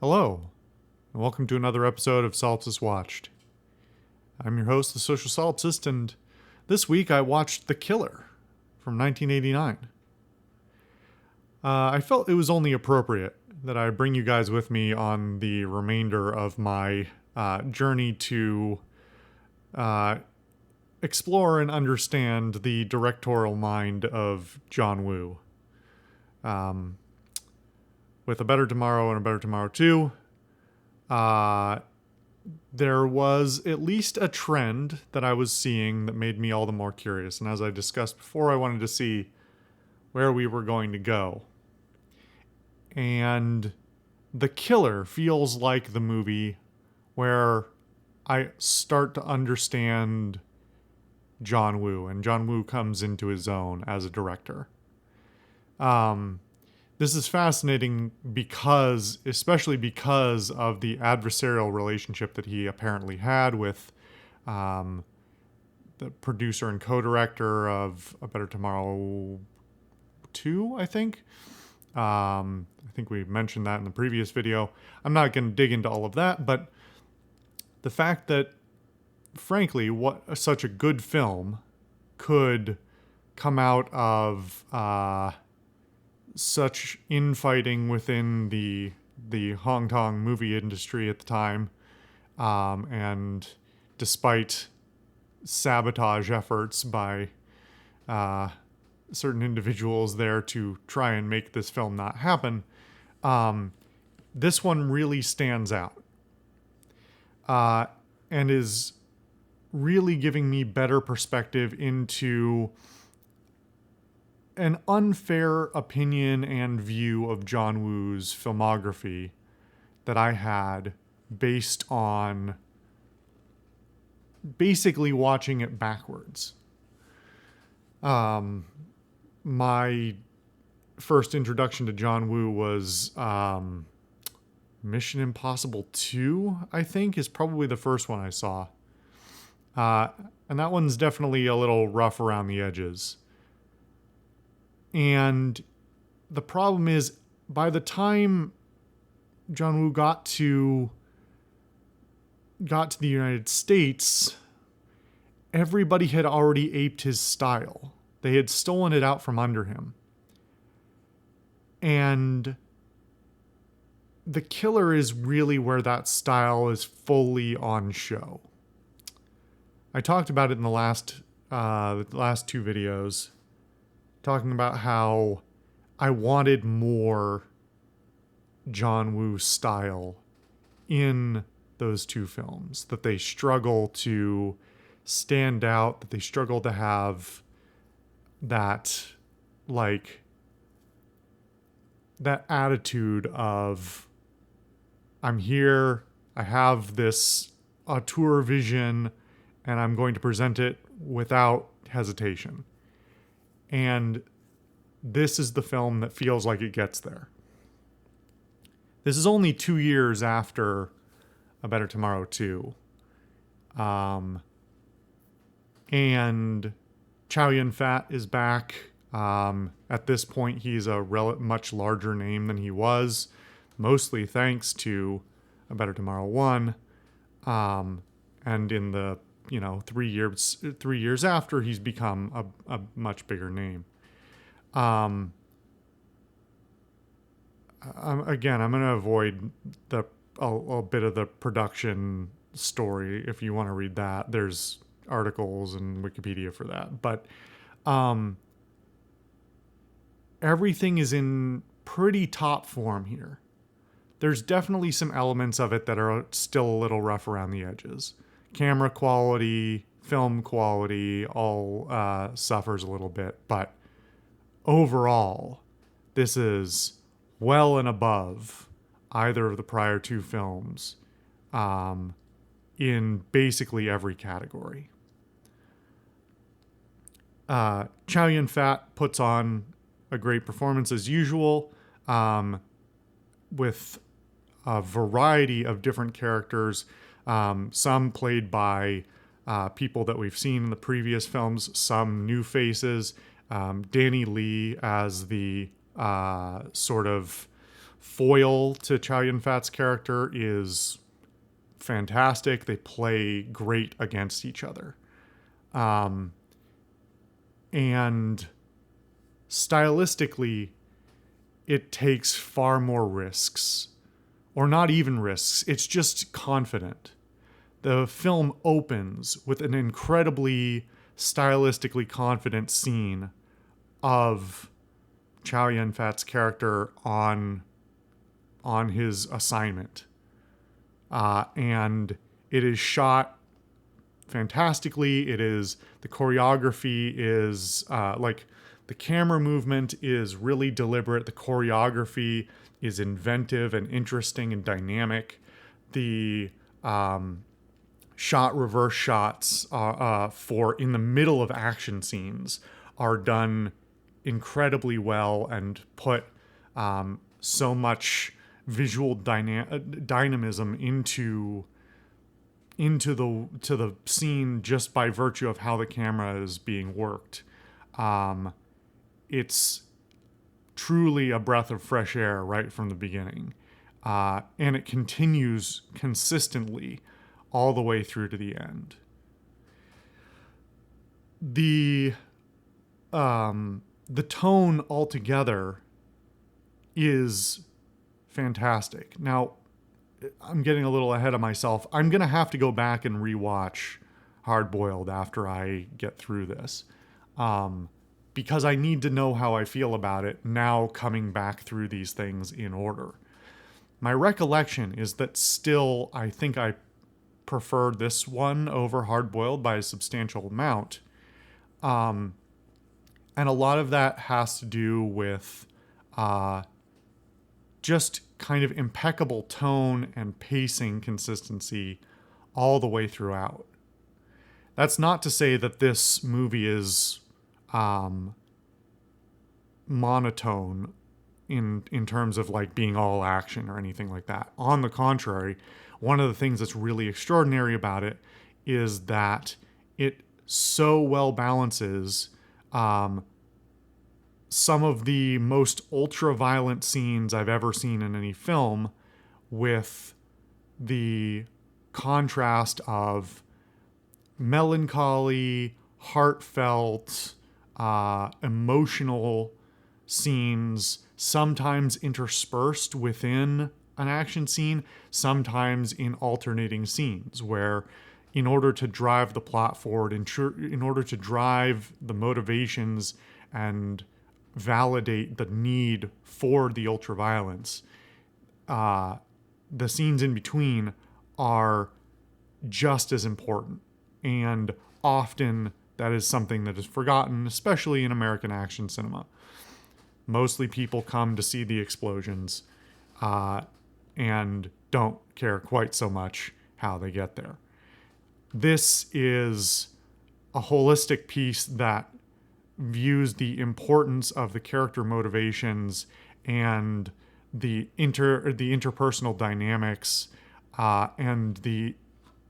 Hello, and welcome to another episode of Solipsist Watched. I'm your host, the Social Solipsist, and this week I watched The Killer from 1989. I felt it was only appropriate that I bring you guys with me on the remainder of my journey to explore and understand the directorial mind of John Woo. With A Better Tomorrow and A Better Tomorrow 2, there was at least a trend that I was seeing that made me all the more curious. And as I discussed before, I wanted to see where we were going to go. And The Killer feels like the movie where I start to understand John Woo, and John Woo comes into his own as a director. This is fascinating especially because of the adversarial relationship that he apparently had with the producer and co-director of A Better Tomorrow 2, I think. I think we mentioned that in the previous video. I'm not going to dig into all of that, but the fact that, frankly, what such a good film could come out of such infighting within the Hong Kong movie industry at the time, and despite sabotage efforts by certain individuals there to try and make this film not happen, this one really stands out, and is really giving me better perspective into an unfair opinion and view of John Woo's filmography that I had based on basically watching it backwards. My first introduction to John Woo was Mission Impossible 2, I think, is probably the first one I saw. And that one's definitely a little rough around the edges. And the problem is, by the time John Woo got to the United States, everybody had already aped his style. They had stolen it out from under him. And The Killer is really where that style is fully on show. I talked about it in the last two videos, talking about how I wanted more John Woo style in those two films, that they struggle to stand out, that they struggle to have that attitude of, I'm here, I have this auteur vision, and I'm going to present it without hesitation. And this is the film that feels like it gets there. This is only 2 years after A Better Tomorrow 2. And Chow Yun-fat is back. At this point, he's a much larger name than he was, mostly thanks to A Better Tomorrow 1. And in the 3 years after, he's become a much bigger name. I'm going to avoid a bit of the production story. If you want to read that, there's articles and Wikipedia for that. But everything is in pretty top form here. There's definitely some elements of it that are still a little rough around the edges. Camera quality, film quality, all suffers a little bit. But overall, this is well and above either of the prior two films in basically every category. Chow Yun-fat puts on a great performance as usual, with a variety of different characters, some played by people that we've seen in the previous films, some new faces. Danny Lee as the sort of foil to Chow Yun-fat's character is fantastic. They play great against each other. And stylistically, it takes far more risks. Or not even risks, it's just confident. The film opens with an incredibly stylistically confident scene of Chow Yun-fat's character on his assignment. And it is shot fantastically. The choreography is the camera movement is really deliberate. The choreography is inventive and interesting and dynamic. The reverse shots for in the middle of action scenes are done incredibly well and put so much visual dynamism into the scene just by virtue of how the camera is being worked. It's truly a breath of fresh air right from the beginning. And it continues consistently all the way through to the end. The tone altogether is fantastic. Now, I'm getting a little ahead of myself. I'm going to have to go back and rewatch Hard Boiled after I get through this. Because I need to know how I feel about it now coming back through these things in order. My recollection is that still I think I prefer this one over Hard Boiled by a substantial amount. And a lot of that has to do with just kind of impeccable tone and pacing consistency all the way throughout. That's not to say that this movie is monotone in terms of like being all action or anything like that. On the contrary, one of the things that's really extraordinary about it is that it so well balances some of the most ultra-violent scenes I've ever seen in any film with the contrast of melancholy, heartfelt, emotional scenes, sometimes interspersed within an action scene, sometimes in alternating scenes where in order to drive the plot forward, in order to drive the motivations and validate the need for the ultraviolence, the scenes in between are just as important. And often that is something that is forgotten, especially in American action cinema. Mostly people come to see the explosions and don't care quite so much how they get there. This is a holistic piece that views the importance of the character motivations and the interpersonal dynamics and the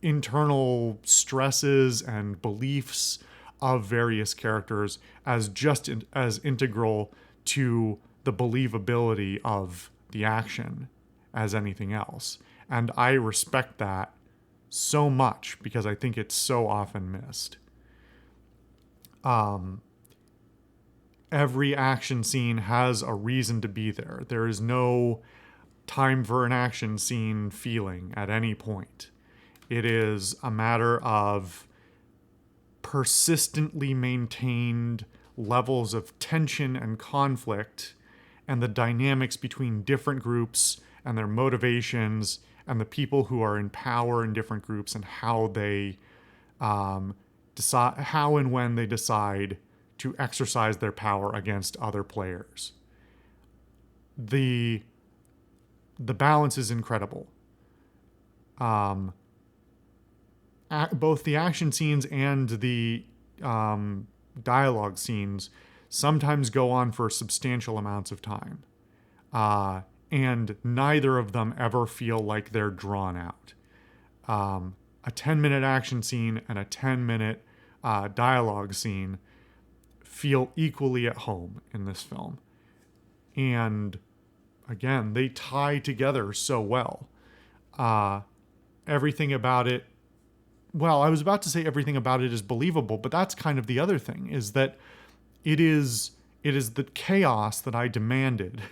internal stresses and beliefs of various characters as just as integral to the believability of the action as anything else. And I respect that so much because I think it's so often missed. Every action scene has a reason to be there. There is no time for an action scene feeling at any point. It is a matter of persistently maintained levels of tension and conflict and the dynamics between different groups and their motivations and the people who are in power in different groups and how they decide, how and when they decide to exercise their power against other players. The balance is incredible. Both the action scenes and the dialogue scenes sometimes go on for substantial amounts of time. And neither of them ever feel like they're drawn out. A 10-minute action scene and a 10-minute dialogue scene feel equally at home in this film. And again, they tie together so well. Everything about it, well, I was about to say everything about it is believable, but that's kind of the other thing, is that it is the chaos that I demanded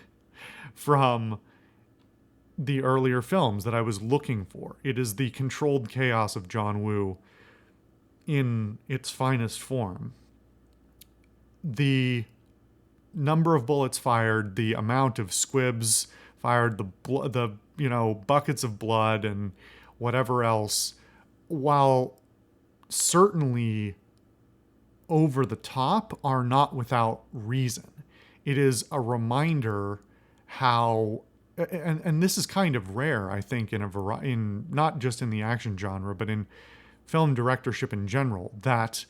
from the earlier films that I was looking for. It is the controlled chaos of John Woo in its finest form. The number of bullets fired, the amount of squibs fired, the buckets of blood and whatever else, while certainly over the top, are not without reason. It is a reminder how, and this is kind of rare, I think, in not just in the action genre, but in film directorship in general, that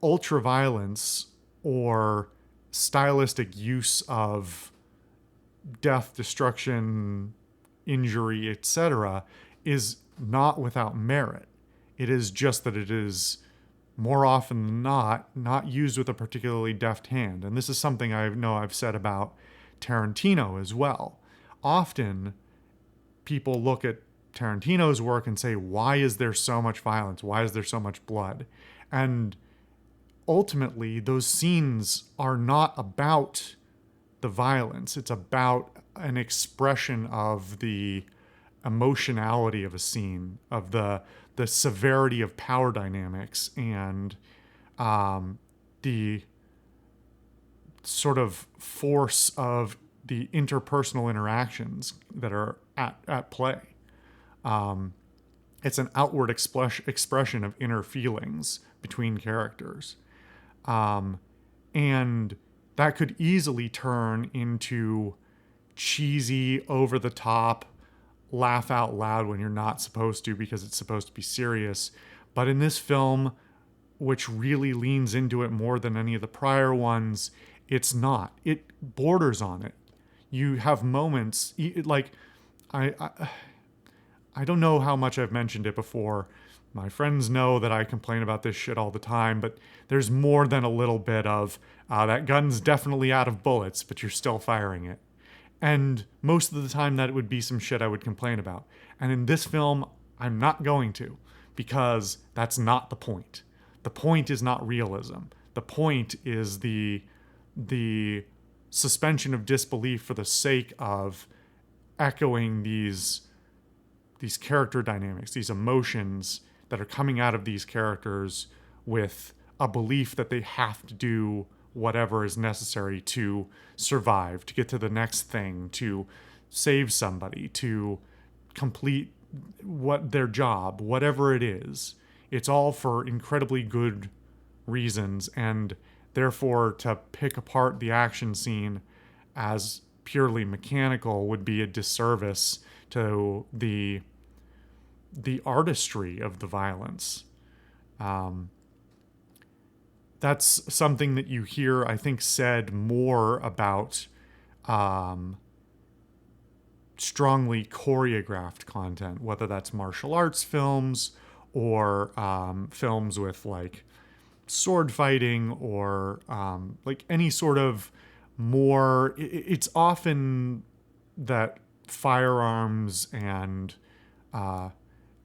ultraviolence or stylistic use of death, destruction, injury, etc., is not without merit. It is just that it is more often than not used with a particularly deft hand. And this is something I know I've said about Tarantino as well. Often people look at Tarantino's work and say, why is there so much violence? Why is there so much blood? And ultimately, those scenes are not about the violence. It's about an expression of the emotionality of a scene, of the severity of power dynamics, and the sort of force of the interpersonal interactions that are at play. It's an outward expression of inner feelings between characters. And that could easily turn into cheesy, over-the-top, laugh out loud when you're not supposed to because it's supposed to be serious. But in this film, which really leans into it more than any of the prior ones, it's not. It borders on it. You have moments, like, I don't know how much I've mentioned it before. My friends know that I complain about this shit all the time, but there's more than a little bit of, that gun's definitely out of bullets, but you're still firing it. And most of the time that would be some shit I would complain about. And in this film, I'm not going to, because that's not the point. The point is not realism. The point is the suspension of disbelief for the sake of echoing these character dynamics, these emotions that are coming out of these characters with a belief that they have to do whatever is necessary to survive, to get to the next thing, to save somebody, to complete their job, whatever it is. It's all for incredibly good reasons, and therefore to pick apart the action scene as purely mechanical would be a disservice to the artistry of the violence. That's something that you hear, I think, said more about strongly choreographed content, whether that's martial arts films or films with like sword fighting or like any sort of more. It's often that firearms and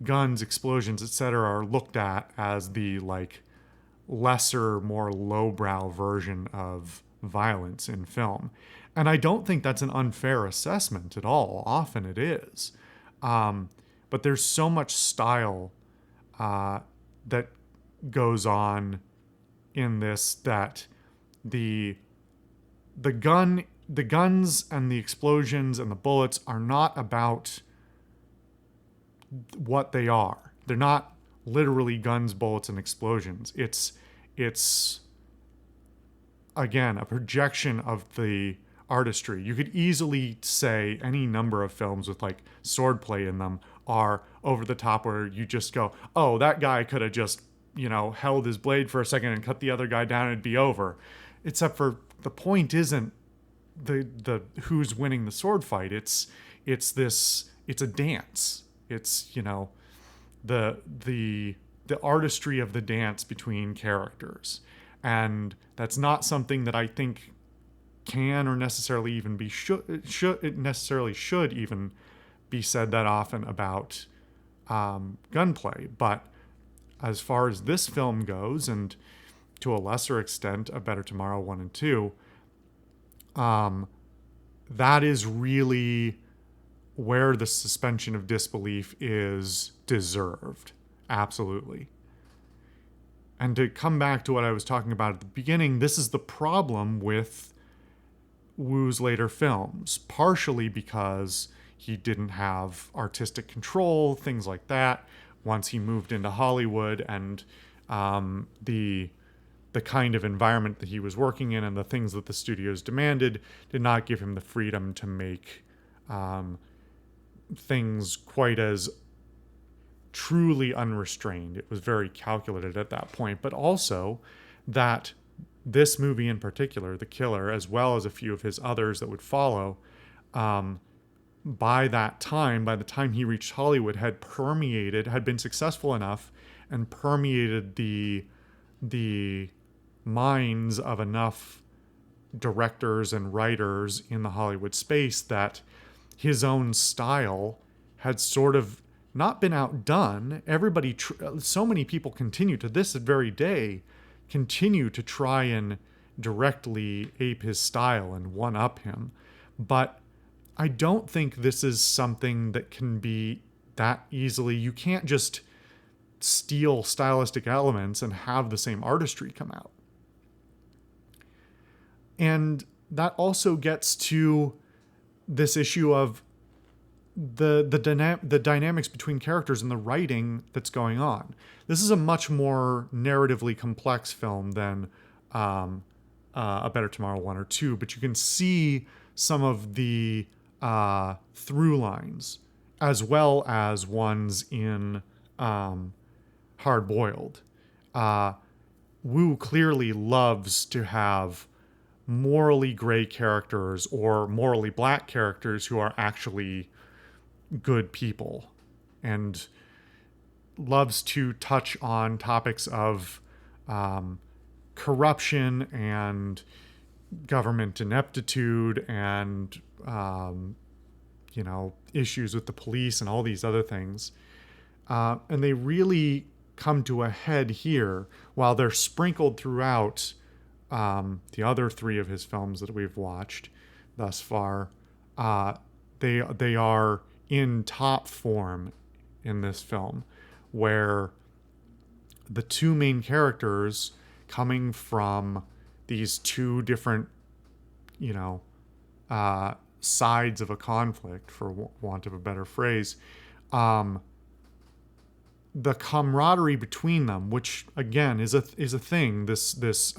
guns, explosions, etc., are looked at as the like lesser, more lowbrow version of violence in film. And I don't think that's an unfair assessment at all. Often it is. But there's so much style that goes on in this that the guns and the explosions and the bullets are not about what they are. They're not literally guns, bullets, and explosions. It's again a projection of the artistry. You could easily say any number of films with like swordplay in them are over the top, where you just go, oh, that guy could have just, held his blade for a second and cut the other guy down and it'd be over. Except for the point isn't the who's winning the sword fight. It's a dance. It's, the artistry of the dance between characters. And that's not something that I think can or necessarily even be should even be said that often about gunplay. But as far as this film goes, and to a lesser extent, A Better Tomorrow 1 and 2, that is really where the suspension of disbelief is deserved. Absolutely. And to come back to what I was talking about at the beginning, this is the problem with Wu's later films, partially because he didn't have artistic control, things like that, once he moved into Hollywood, and the kind of environment that he was working in and the things that the studios demanded did not give him the freedom to make things quite as truly unrestrained. It was very calculated at that point, but also that this movie in particular, The Killer, as well as a few of his others that would follow, by that time, by the time he reached Hollywood, had been successful enough and permeated the minds of enough directors and writers in the Hollywood space that his own style had sort of not been outdone. So many people continue to this very day, continue to try and directly ape his style and one-up him. But I don't think this is something that can be that easily. You can't just steal stylistic elements and have the same artistry come out. And that also gets to this issue of the dynamics between characters and the writing that's going on. This is a much more narratively complex film than A Better Tomorrow 1 or 2, but you can see some of the through lines as well as ones in Hard Boiled. Wu clearly loves to have morally gray characters or morally black characters who are actually good people, and loves to touch on topics of corruption and government ineptitude and issues with the police and all these other things. And they really come to a head here, while they're sprinkled throughout the other three of his films that we've watched thus far. They are in top form in this film, where the two main characters, coming from these two different, sides of a conflict, for want of a better phrase, the camaraderie between them, which again is a thing, this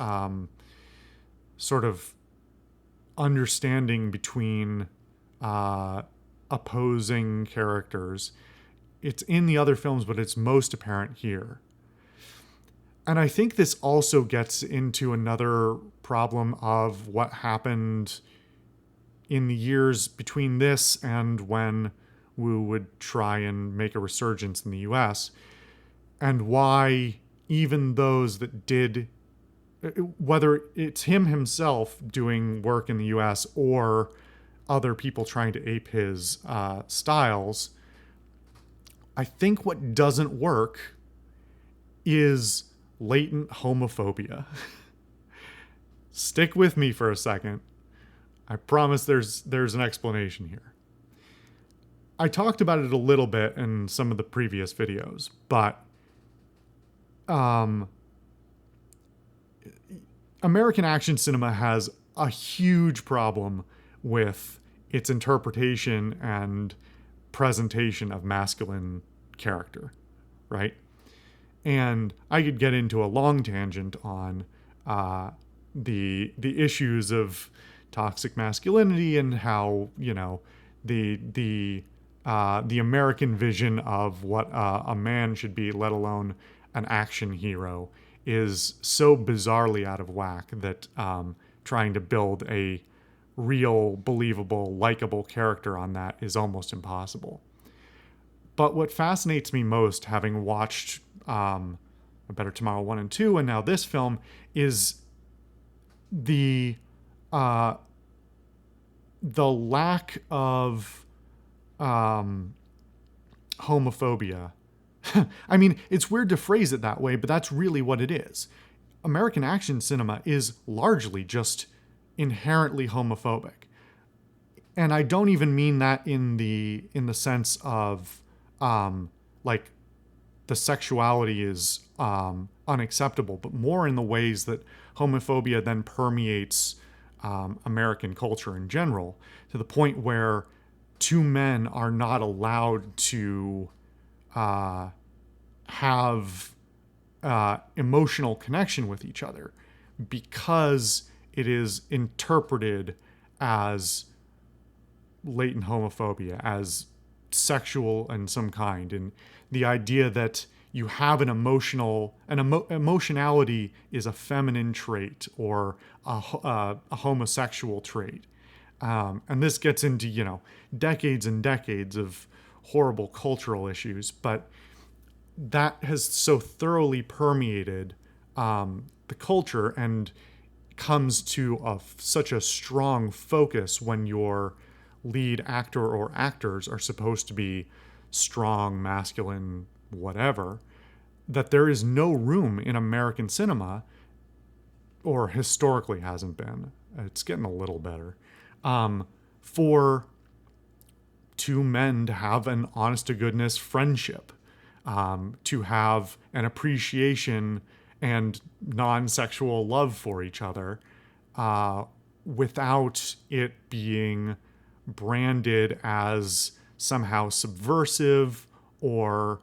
sort of understanding between opposing characters. It's in the other films, but it's most apparent here. And I think this also gets into another problem of what happened in the years between this and when Wu would try and make a resurgence in the US, and why even those that did, whether it's him himself doing work in the US or other people trying to ape his styles, I think what doesn't work is latent homophobia. Stick with me for a second. I promise there's an explanation here. I talked about it a little bit in some of the previous videos, but American action cinema has a huge problem with its interpretation and presentation of masculine character, right? And I could get into a long tangent on the issues of toxic masculinity and how, the American vision of what a man should be, let alone an action hero, is so bizarrely out of whack that trying to build a real, believable, likable character on that is almost impossible. But what fascinates me most, having watched A Better Tomorrow 1 and 2, and now this film, is the the lack of homophobia. I mean, it's weird to phrase it that way, but that's really what it is. American action cinema is largely just inherently homophobic. And I don't even mean that in the sense of like the sexuality is unacceptable, but more in the ways that homophobia then permeates American culture in general, to the point where two men are not allowed to have emotional connection with each other because it is interpreted as latent homophobia, as sexual in some kind, and the idea that you have an emotionality is a feminine trait or a homosexual trait. And this gets into, decades and decades of horrible cultural issues, but that has so thoroughly permeated the culture and comes to such a strong focus when your lead actor or actors are supposed to be strong, masculine, whatever, that there is no room in American cinema, or historically hasn't been, it's getting a little better, for two men to have an honest-to-goodness friendship, to have an appreciation and non-sexual love for each other, without it being branded as somehow subversive or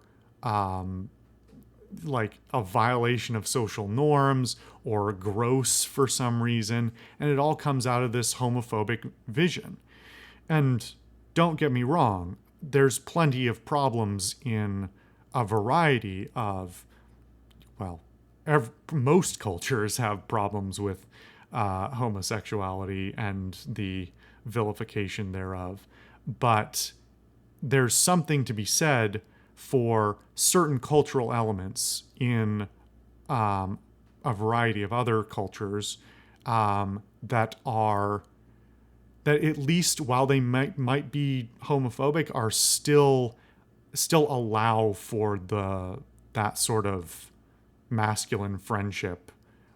like a violation of social norms or gross for some reason. And it all comes out of this homophobic vision. And don't get me wrong, there's plenty of problems in a variety of, well, most cultures have problems with homosexuality and the vilification thereof. But there's something to be said for certain cultural elements in a variety of other cultures that at least while they might be homophobic, are still allow for that sort of masculine friendship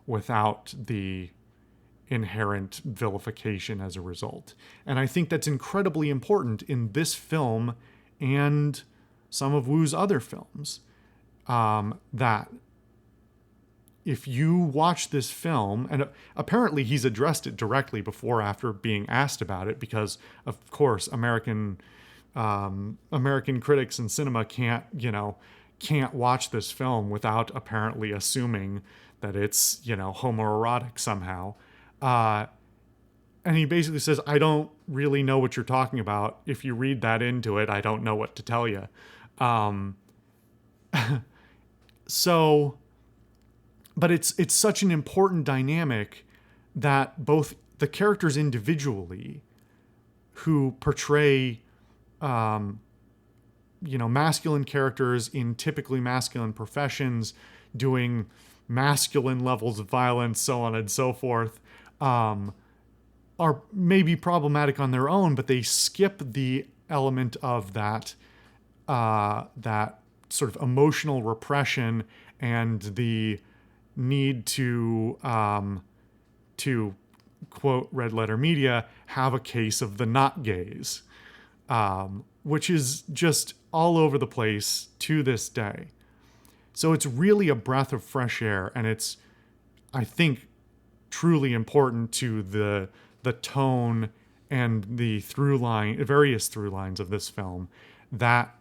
without the inherent vilification as a result. And I think that's incredibly important in this film and some of Wu's other films, that if you watch this film, and apparently he's addressed it directly before after being asked about it, because of course American critics in cinema can't watch this film without apparently assuming that it's homoerotic somehow. And he basically says, I don't really know what you're talking about. If you read that into it, I don't know what to tell you. So, but it's such an important dynamic that both the characters individually who portray, masculine characters in typically masculine professions doing masculine levels of violence, so on and so forth, are maybe problematic on their own, but they skip the element of that sort of emotional repression and the need to quote Red Letter Media, have a case of the not gays, which is just all over the place to this day. So it's really a breath of fresh air, and it's, I think, truly important to the tone and the various through lines of this film, that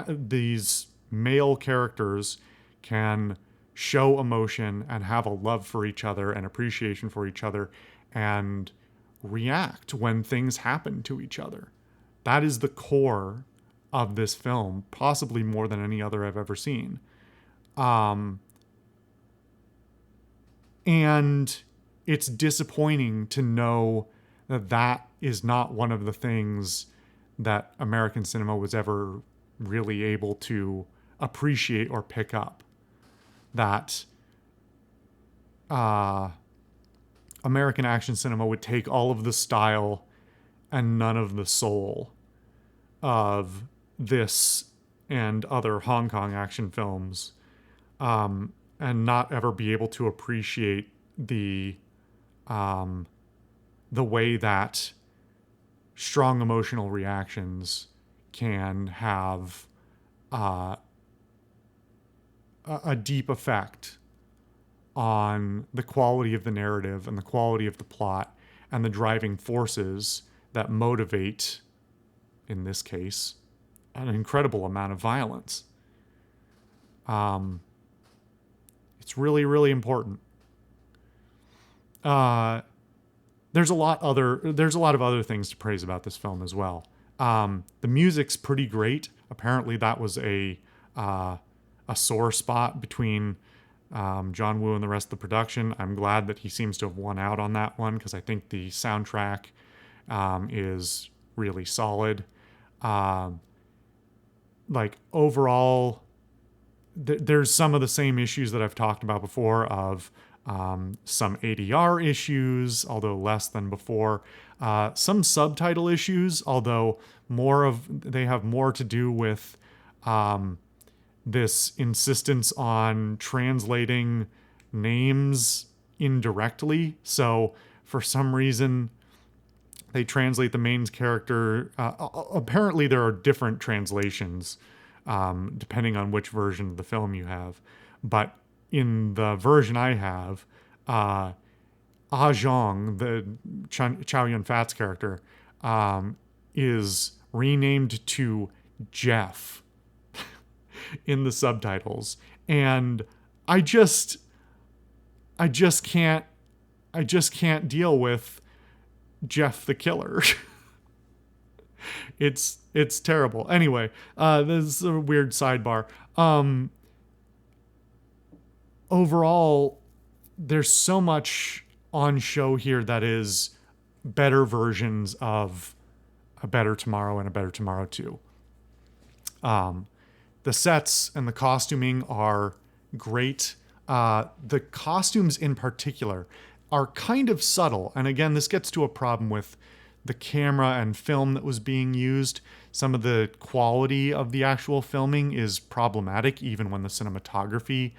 these male characters can show emotion and have a love for each other and appreciation for each other and react when things happen to each other. That is the core of this film, possibly more than any other I've ever seen. And it's disappointing to know that is not one of the things that American cinema was ever really able to appreciate or pick up. That American action cinema would take all of the style and none of the soul of this and other Hong Kong action films, and not ever be able to appreciate the way that strong emotional reactions can have a deep effect on the quality of the narrative and the quality of the plot and the driving forces that motivate, in this case, an incredible amount of violence. It's really, really important. There's a lot of other things to praise about this film as well. The music's pretty great. Apparently, that was a sore spot between John Woo and the rest of the production. I'm glad that he seems to have won out on that one, because I think the soundtrack is really solid. Like overall, there's some of the same issues that I've talked about before of some ADR issues, although less than before. Some subtitle issues, although they have more to do with this insistence on translating names indirectly. So for some reason, they translate the main character. Apparently, there are different translations depending on which version of the film you have. But in the version I have, Ah Zhong, the Chow Yun-fat's character, is renamed to Jeff in the subtitles, and I just can't deal with Jeff the Killer. It's terrible. Anyway, this is a weird sidebar. Overall, there's so much on show here that is better versions of A Better Tomorrow and A Better Tomorrow 2. The sets and the costuming are great. The costumes in particular are kind of subtle. And again, this gets to a problem with the camera and film that was being used. Some of the quality of the actual filming is problematic, even when the cinematography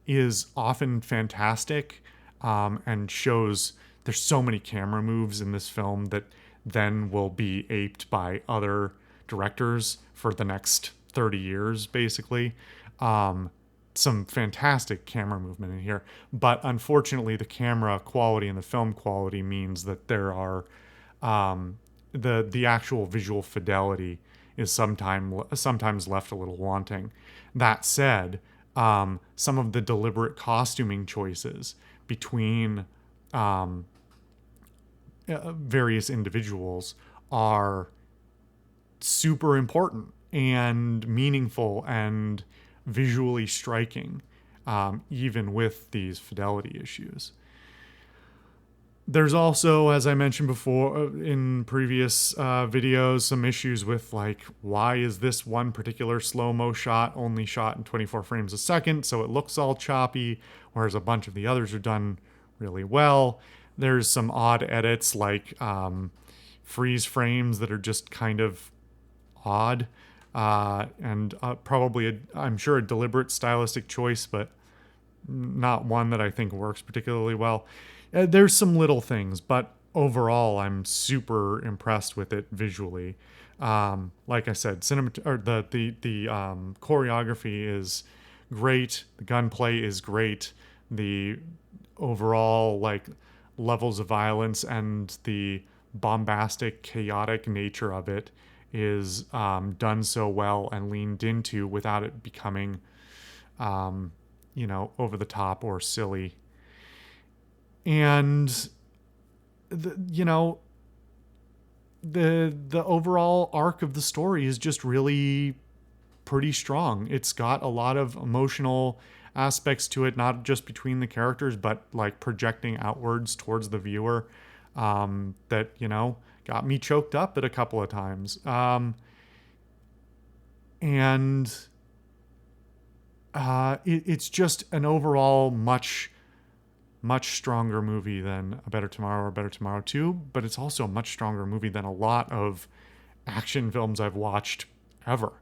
is often fantastic, and shows there's so many camera moves in this film that then will be aped by other directors for the next 30 years, basically. Some fantastic camera movement in here, but unfortunately the camera quality and the film quality means that there are the actual visual fidelity is sometimes left a little wanting. That said, some of the deliberate costuming choices between various individuals are super important and meaningful and visually striking, even with these fidelity issues. There's also, as I mentioned before in previous videos, some issues with, like, why is this one particular slow-mo shot only shot in 24 frames a second, so it looks all choppy, whereas a bunch of the others are done really well. There's some odd edits, like freeze frames that are just kind of odd, and probably, I'm sure, a deliberate stylistic choice, but not one that I think works particularly well. There's some little things, but overall, I'm super impressed with it visually. Like I said, the choreography is great. The gunplay is great. The overall, like, levels of violence and the bombastic, chaotic nature of it is done so well and leaned into without it becoming, over the top or silly. And the overall arc of the story is just really pretty strong. It's got a lot of emotional aspects to it, not just between the characters, but like projecting outwards towards the viewer, that got me choked up at a couple of times. It's just an overall much much stronger movie than A Better Tomorrow or A Better Tomorrow 2, but it's also a much stronger movie than a lot of action films I've watched ever.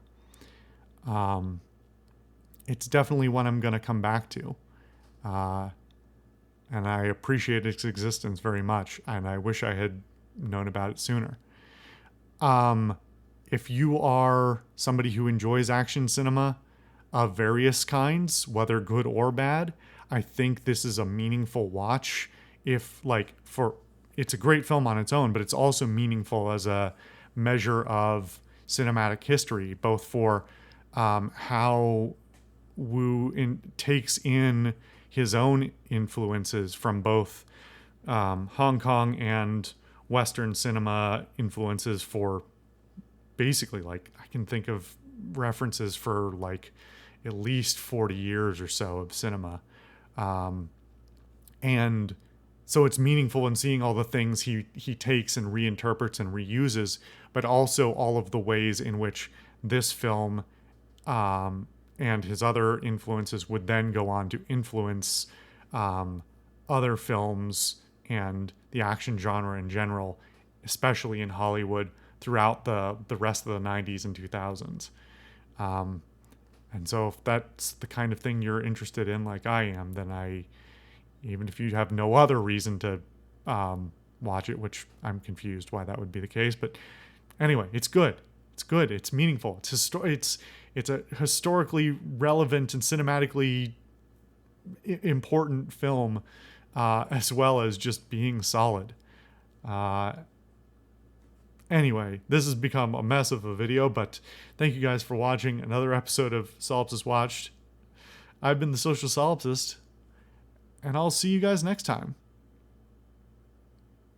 It's definitely one I'm going to come back to. And I appreciate its existence very much, and I wish I had known about it sooner. If you are somebody who enjoys action cinema of various kinds, whether good or bad, I think this is a meaningful watch. It's a great film on its own, but it's also meaningful as a measure of cinematic history, both for how takes in his own influences from both Hong Kong and Western cinema influences for basically, like, I can think of references for like at least 40 years or so of cinema. And so it's meaningful in seeing all the things he takes and reinterprets and reuses, but also all of the ways in which this film and his other influences would then go on to influence other films and the action genre in general, especially in Hollywood throughout the rest of the 90s and 2000s. And so if that's the kind of thing you're interested in, like I am, then even if you have no other reason to watch it, which I'm confused why that would be the case, but anyway, it's good. It's good. It's meaningful. It's a historically relevant and cinematically important film, as well as just being solid. Anyway, this has become a mess of a video, but thank you guys for watching another episode of Solipsist Watched. I've been the Social Solipsist, and I'll see you guys next time.